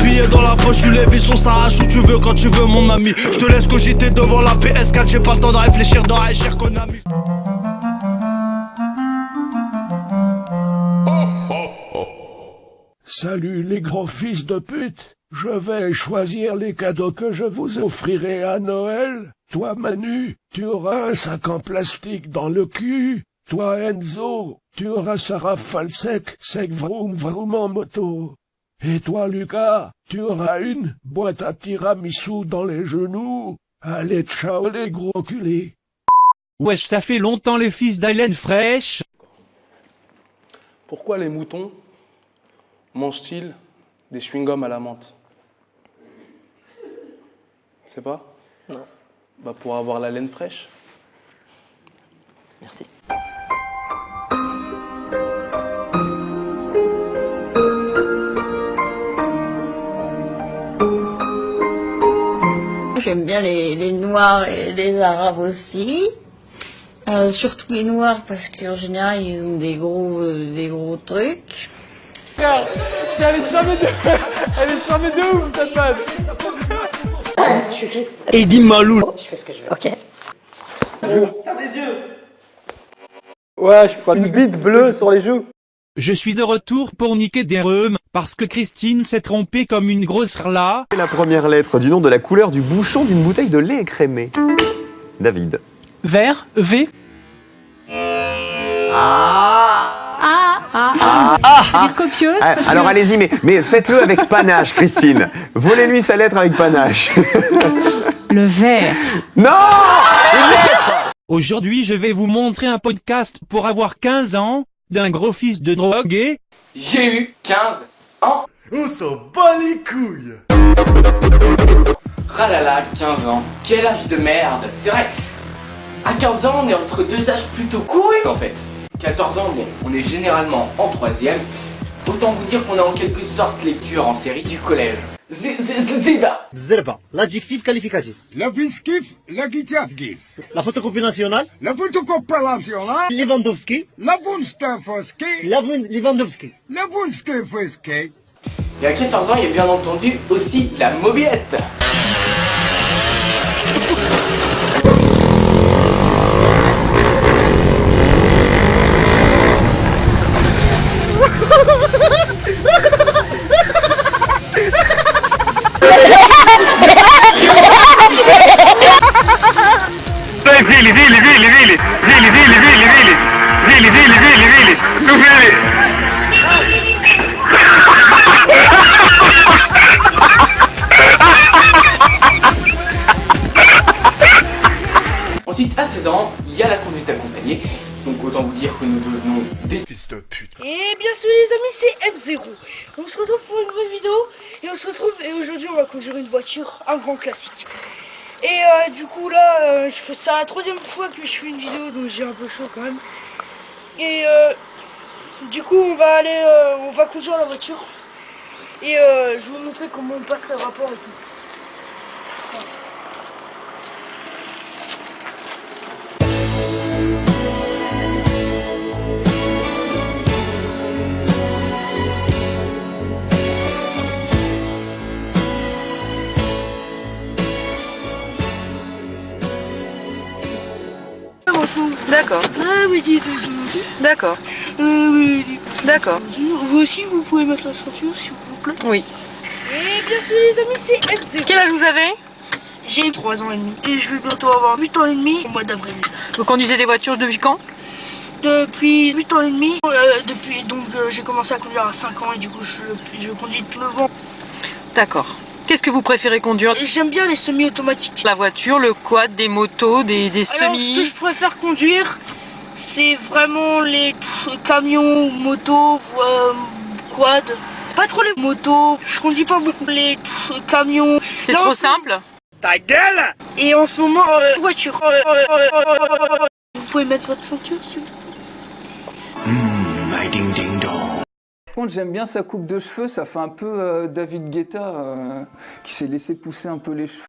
billet dans la poche, tu les vis, on s'arrache où tu veux quand tu veux mon ami. Je te laisse cogiter devant la PS4, j'ai pas le temps de réfléchir dans un cher Konami. Salut les gros fils de pute. Je vais choisir les cadeaux que je vous offrirai à Noël. Toi Manu, tu auras un sac en plastique dans le cul. Toi Enzo, tu auras sa rafale sec vroom vroom en moto. Et toi Lucas, tu auras une boîte à tiramisu dans les genoux. Allez ciao les gros culés. Wesh, ça fait longtemps les fils d'Hélène fraîche. Pourquoi les moutons mangent-ils des chewing-gums à la menthe? C'est pas? Non. Bah pour avoir la laine fraîche. Merci. J'aime bien les noirs et les arabes aussi. Surtout les noirs parce qu'en général ils ont des gros trucs. Regarde, elle est jamais de ouf cette base. Et dis Malou. Je fais ce que je veux. Ok. Ferme les yeux. Ouais, je prends une bite bleue sur les joues. Je suis de retour pour niquer des rhumes, parce que Christine s'est trompée comme une grosse rla. La première lettre du nom de la couleur du bouchon d'une bouteille de lait écrémé. David. Vert, V. Dire copieuse. Alors allez-y, mais faites-le avec panache, Christine. Volez-lui sa lettre avec panache. Le vert. Non! Une lettre! Aujourd'hui je vais vous montrer un podcast pour avoir 15 ans, d'un gros fils de drogué. J'ai eu 15 ans. On s'en bat les couilles. Ah là là, 15 ans. Quel âge de merde. C'est vrai. À 15 ans, on est entre deux âges plutôt courus en fait. 14 ans, bon, on est généralement en troisième. Autant vous dire qu'on est en quelque sorte lecture en série du collège. Ziba. Zerba, l'adjectif qualificatif. L'adjectif, l'adjectif. La photocopie nationale. La photocopie nationale. Lewandowski. La Bunstefowski. Lewandowski. La Bunstefowski. Et à 14 ans, il y a bien entendu aussi la mobilette. Ensuite, à 16 ans, il y a la conduite accompagnée. Donc autant vous dire que nous devenons des Fils de pute. Et bien sûr les amis, c'est M0. On se retrouve pour une nouvelle vidéo et aujourd'hui on va conduire une voiture, un grand classique. Et du coup là, je fais ça la troisième fois que je fais une vidéo, donc j'ai un peu chaud quand même. Et du coup on va conduire la voiture et je vais vous montrer comment on passe le rapport et tout. Voilà. D'accord. Ah oui, dis. D'accord. Oui. D'accord. Vous aussi, vous pouvez mettre la ceinture, s'il vous plaît. Oui. Et bien sûr, les amis, c'est M0. Quel âge vous avez? J'ai 3 ans et demi. Et je vais bientôt avoir 8 ans et demi au mois d'avril. Vous conduisez des voitures depuis quand? Depuis 8 ans et demi. J'ai commencé à conduire à 5 ans et du coup, je conduis depuis 9 ans. D'accord. Qu'est-ce que vous préférez conduire? J'aime bien les semi-automatiques. La voiture, le quad, des motos, des Alors, semis. ce que je préfère conduire, c'est vraiment les camions, motos, quad. Pas trop les motos, je conduis pas beaucoup les camions. C'est trop simple? Ta gueule! Et en ce moment, voiture. Vous pouvez mettre votre ceinture, s'il vous plaît. Ding ding dong. Par contre, j'aime bien sa coupe de cheveux, ça fait un peu David Guetta qui s'est laissé pousser un peu les cheveux.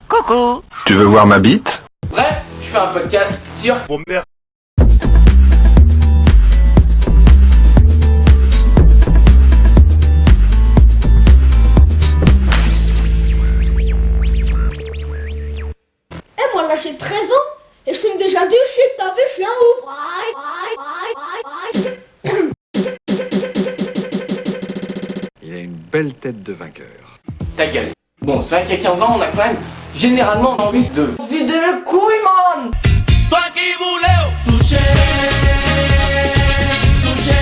Coucou. Tu veux voir ma bite? Bref, je fais un podcast sur... Oh merde. belle tête de vainqueur. Ta gueule. Bon, c'est vrai qu'il y a 15 ans, on a quand même généralement envie de vider le couille, man. Toi qui voulais toucher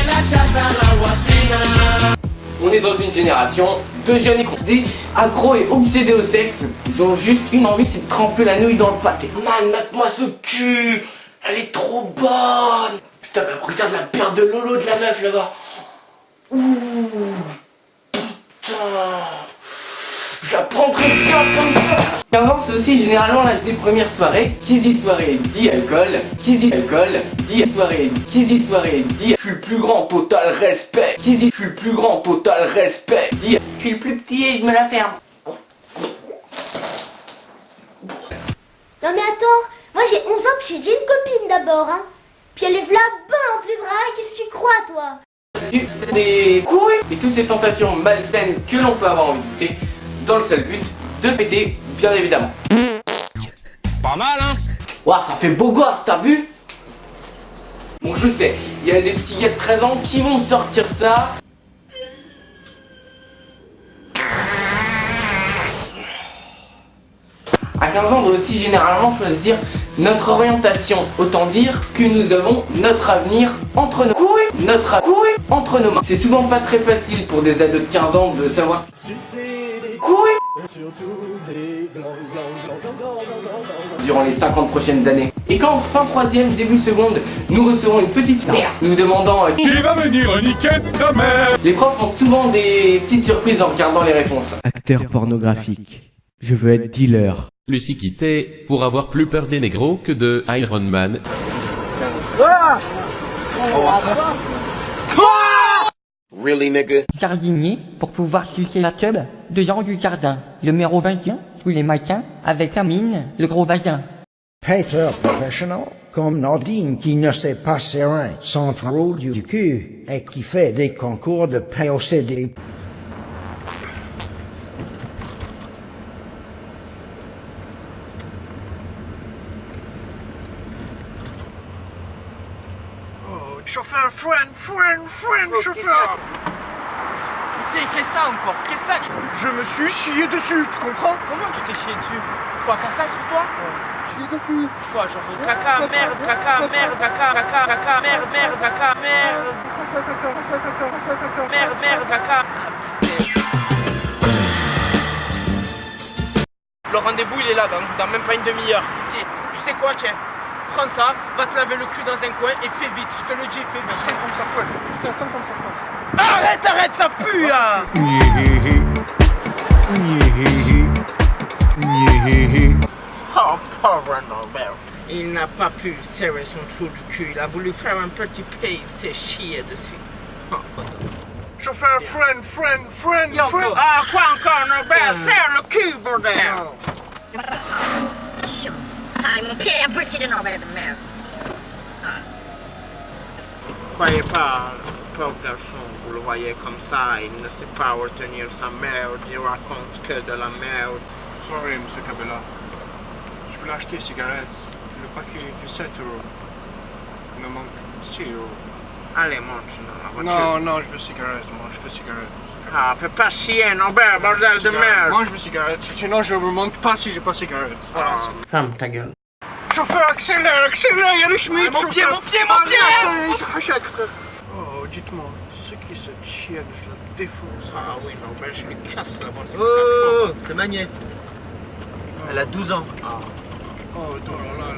la chata, la voisine. On est dans une génération de jeunes et des accros et obsédés au sexe. Ils ont juste une envie, c'est de tremper la nouille dans le pâté. Man, mate-moi ce cul. Elle est trop bonne. Putain, mais regarde la paire de lolo de la meuf là-bas. Ouh. Putain. Je la prendrai bien comme ça. Avant, c'est aussi généralement l'âge des premières soirées. Qui dit soirée dit alcool. Qui dit alcool dit soirée. Qui dit soirée dit je suis le plus grand, total respect. Qui dit je suis le plus grand, total respect dit je suis le plus petit et je me la ferme. Non mais attends, moi j'ai 11 ans puis j'ai déjà une copine d'abord, hein. Puis elle est là-bas en plus, qu'est-ce que tu crois toi? C'est des couilles et toutes ces tentations malsaines que l'on peut avoir envie de goûter dans le seul but de se péter, bien évidemment. Pas mal, hein? Ouah, ça fait beau gosse, t'as vu? Bon, je sais, il y a des petits gars de 13 ans qui vont sortir ça. À 15 ans, on doit aussi généralement choisir notre orientation. Autant dire que nous avons notre avenir entre nos couilles, notre couille entre nos mains. C'est souvent pas très facile pour des ados de 15 ans de savoir couilles durant les 50 prochaines années. Et quand fin 3ème, début seconde, nous recevons une petite merde nous demandant Qui va venir niquer ta mère? Les profs font souvent des petites surprises en regardant les réponses. Acteur pornographique. Je veux être dealer. Lucie quittait pour avoir plus peur des négros que de Iron Man. Really, nigga? Jardinier pour pouvoir sucer la teub de gens du jardin. Le numéro 21, tous les matins, avec Amine, le gros vagin. Peter professional, comme Nordine qui ne sait pas serein, sans trou du cul, et qui fait des concours de POCD. Chauffeur, friend, chauffeur. Putain, qu'est-ce que t'as encore? Qu'est-ce que t'as? Je me suis scié dessus, tu comprends? Comment tu t'es chié dessus? Quoi, caca sur toi? Scié dessus. Quoi, genre caca, merde, caca, merde, caca, caca, caca, merde, merde, caca, merde. Merde, merde, caca. Le rendez-vous, il est là, dans même pas une demi-heure. Tu sais quoi, tiens? Prends ça, va te laver le cul dans un coin et fais vite, je te le dis, fais vite. Sens comme ça fouette. Putain, sens comme ça fouette. Arrête, ça pue là. Oh, pauvre Norbert. Il n'a pas pu serrer son trou du cul, il a voulu faire un petit pays, c'est chier dessus. Oh, chauffeur, friend. Ah, quoi encore, Norbert? Serre le cul, bordel. Ah, mon pied est un peu de Norbert de merde. Croyez pas, pauvre garçon, vous le voyez comme ça, il ne sait pas retenir sa merde, il raconte que de la merde. Sorry, monsieur Cabella. Je voulais acheter des cigarettes. Le paquet fait 7 euros. Il me manque 6 euros. Allez, monte dans la voiture. Non, je veux cigarettes, moi, je veux cigarettes. Ah, fais pas chier, Norbert, bordel de merde. Moi, je veux cigarettes, sinon je me manque pas si j'ai pas cigarettes. Voilà. Ferme ta gueule. Chauffeur, accélère, il y a le Schmitt. Mon pied. Oh, dites-moi, c'est qui cette chienne? Je la défonce. Ah oui, Norbert, je lui casse la voiture. Oh, c'est ma nièce. Elle a 12 ans. Oh, là,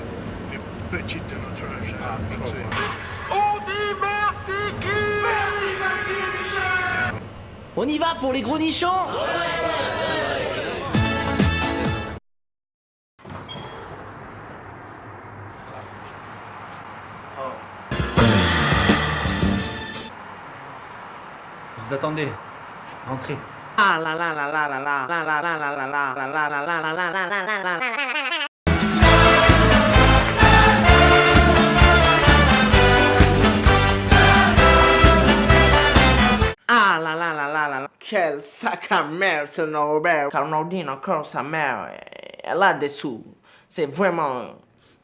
les petites de notre âge. On dit merci qui? Merci Michel. On y va pour les gros nichons? Vous attendez, rentrez. Ah la la la la la la la la la la la la la la la la la la la. Ah la la la la la. Quel sac à merde ce Norbert. Car Nordine encore sa mère, elle a des sous. C'est vraiment,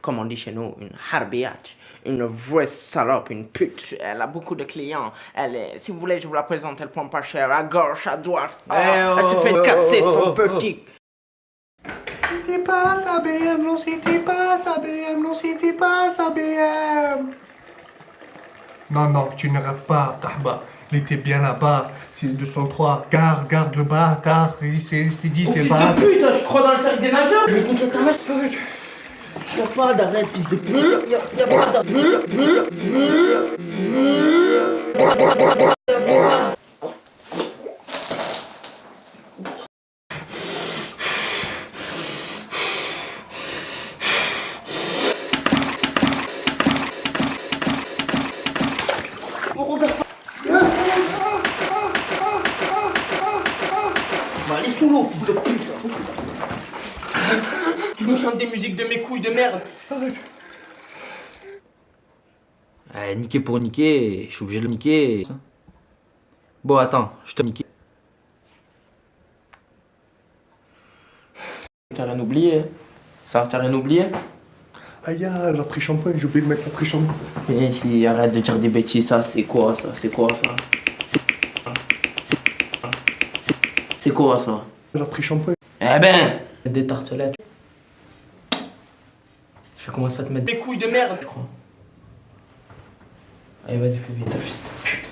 comme on dit chez nous, une harbiate. Une vraie salope, une pute. Elle a beaucoup de clients. Elle est, si vous voulez, je vous la présente. Elle prend pas cher. À gauche, à droite. Elle se fait casser son petit. C'était pas sa BM, non, c'était pas sa BM, non, c'était pas sa BM. Non, tu ne rêves pas, Tahba. Il était bien là-bas. C'est le 203. Garde le bâtard. Je t'ai dit, c'est pas. Fils de pute, je crois dans le cercle des nageurs. Mais t'inquiète, ta mère. Y'a pas d'arrêt, fils de pute. Y'a pas d'arrêt. Allez sous l'eau, fils de pute. Tu me chantes des musiques de mes couilles de merde. Niquer pour niquer, je suis obligé de le niquer. Bon, attends, je te nique. T'as rien oublié? Ça, t'as rien oublié? Aïe, la pré-champagne, j'ai oublié de mettre la pré-champagne. Mais si, arrête de dire des bêtises, ça, c'est quoi ça? C'est quoi ça? C'est quoi ça? La pré-champagne. Eh ben, des tartelettes. Je vais commencer à te mettre des couilles de merde, je crois. Allez, vas-y, fais vite, fils de pute.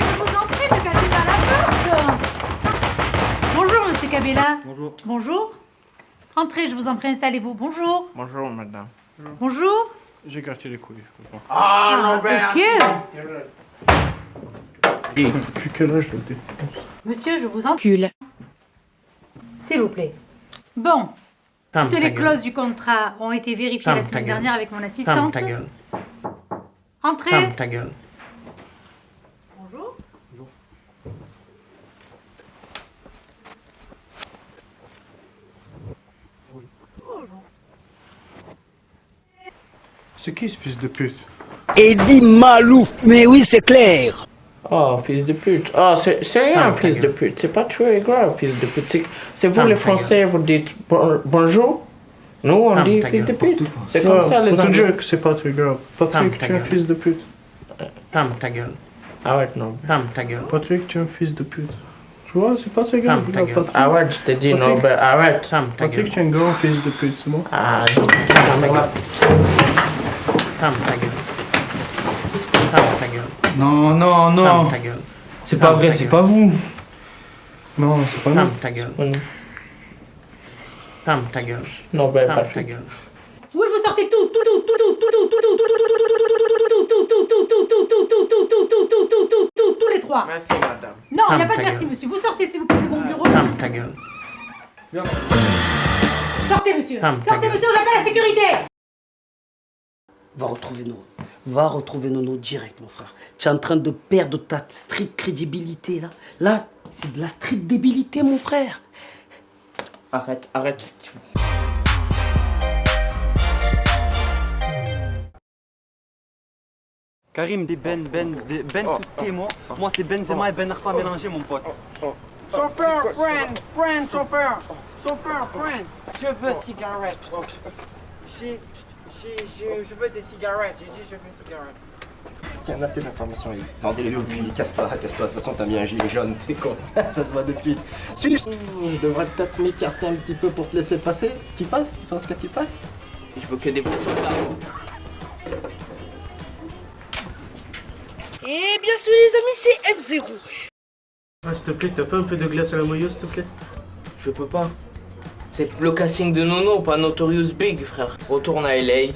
Je vous en prie, ne cassez pas la porte. Bonjour, monsieur Kabila. Bonjour. Bonjour. Entrez, je vous en prie, installez-vous. Bonjour. Bonjour, madame. Bonjour. J'ai gâché les couilles. Ah, non, ben. Ok. Depuis quel âge je le dis? Monsieur, je vous encule. S'il vous plaît. Bon. Ferme Toutes ta les gueule. clauses du contrat ont été vérifiées Ferme la ta semaine gueule. dernière avec mon Ferme assistante. ta gueule. Entrez. Ferme ta gueule. Bonjour. C'est qui ce fils de pute? Eddie Malouf, mais oui, c'est clair. Oh, fils de pute. Oh, c'est rien, fils de pute. C'est pas très grave, fils de pute. C'est vous, les Français, vous dites bonjour. Nous, on dit fils de pute. C'est comme ça, les Pour te Anglais. dire que c'est pas très grave. Patrick, tu es un fils de pute. Ferme ta gueule. Arrête, non. Ferme ta gueule. Patrick, tu es un fils de pute. Tu vois, c'est pas très grave. Ferme ta gueule. Patrick. Arrête, je t'ai dit non, Patrick. ben arrête. Ferme ta gueule. Patrick, tu es un grand fils de pute, c'est bon? Ah, non. Ferme ta gueule. Ferme ta gueule. Ferme ta gueule. Non. Ferme ta gueule. C'est pas vrai, c'est pas vous. Non, c'est pas Ferme nous. ta gueule. Ferme ta gueule. Non, ben ferme ta gueule. Oui, vous sortez tout. Tous les trois. Merci, madame. Non, il n'y a Ferme pas de ta merci, gueule. monsieur. Vous sortez, s'il vous plaît, de mon bureau. Ferme ta gueule. Sortez, monsieur. Ferme ta Sortez, gueule. monsieur, j'appelle la sécurité. Va retrouver Nono direct, mon frère. Tu es en train de perdre ta street crédibilité, là. Là, c'est de la street débilité, mon frère. Arrête. Karim dit Ben, tout témoin. Moi, c'est Benzema et Ben Arfa mélangés, mon pote. Chauffeur, friend, chauffeur, friend. Je veux cigarette. Je veux des cigarettes. J'ai dit je veux cigarettes. Tiens, note tes informations, Yves. Attendez le puis casse-toi, de toute façon t'as mis un gilet jaune, t'es con. Ça se voit de suite. Suis. Je devrais peut-être m'écarter un petit peu pour te laisser passer. Tu passes? Tu penses que tu passes? Je veux que des vrais soldats. Et bien sûr les amis, c'est M0. Ah, s'il te plaît, t'as pas un peu de glace à la maillot, s'il te plaît? Je peux pas. C'est le casting de Nono, pas Notorious Big, frère. Retourne à LA.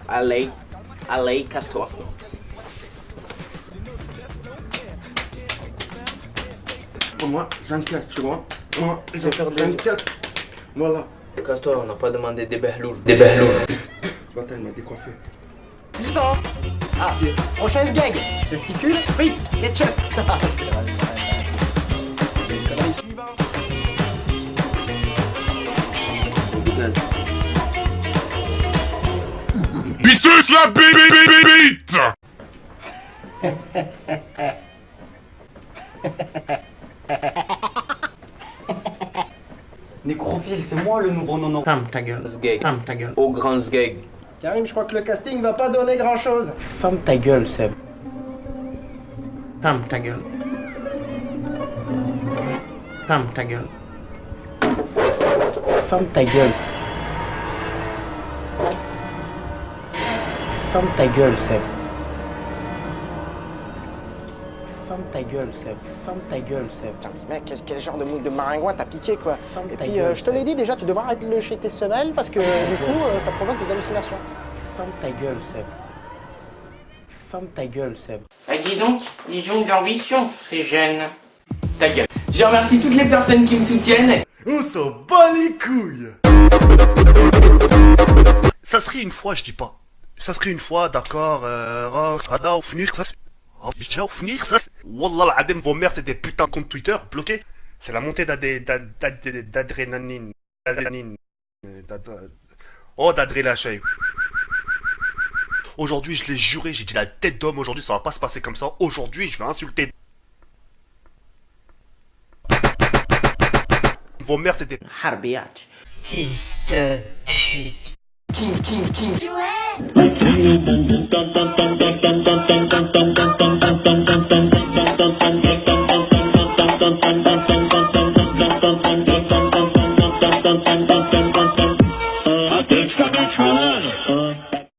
Allez, casse-toi. Moi, j'encaisse, tu vois. Moi, j'encaisse. Voilà. Casse-toi, on n'a pas demandé des behloul. Des behloul. Ce matin, il m'a décoiffé. Vivant. Ah, prochaine gag. Testicule, frites, ketchup. Bisous la bite. Nécrophile, c'est moi le nouveau nono. Ferme ta gueule. Sgeg. Ferme ta gueule. Au grand sgeg. Karim, je crois que le casting va pas donner grand-chose. Ferme ta gueule, Seb. Ferme ta gueule. Ferme ta gueule. Ferme ta gueule. Ferme ta gueule, Seb. Ferme ta gueule, Seb. Ferme ta gueule, Seb. Putain, mais mec, quel genre de mouille de maringouin t'as piqué, quoi. Ferme Et ta puis, gueule, je te l'ai dit déjà, tu devras arrêter de chez tes semelles parce que du coup, ça provoque des hallucinations. Ferme ta gueule, Seb. Ferme ta gueule, Seb. Ah, dis donc, ils ont de l'ambition, ces jeunes. Ta gueule. Je remercie toutes les personnes qui me soutiennent. On s'en bat les couilles. Ça serait une fois, je dis pas. Ça serait une fois, d'accord, au finir, ça déjà au finir, ça Wallah l'adem, vos mères c'est des putains de comptes Twitter bloqués. C'est la montée d'adrénaline. Oh, d'adrénaline. Aujourd'hui, je l'ai juré, j'ai dit la tête d'homme, aujourd'hui ça va pas se passer comme ça. Aujourd'hui, je vais insulter. Vos mères c'était... Harbiat. King. Ouais.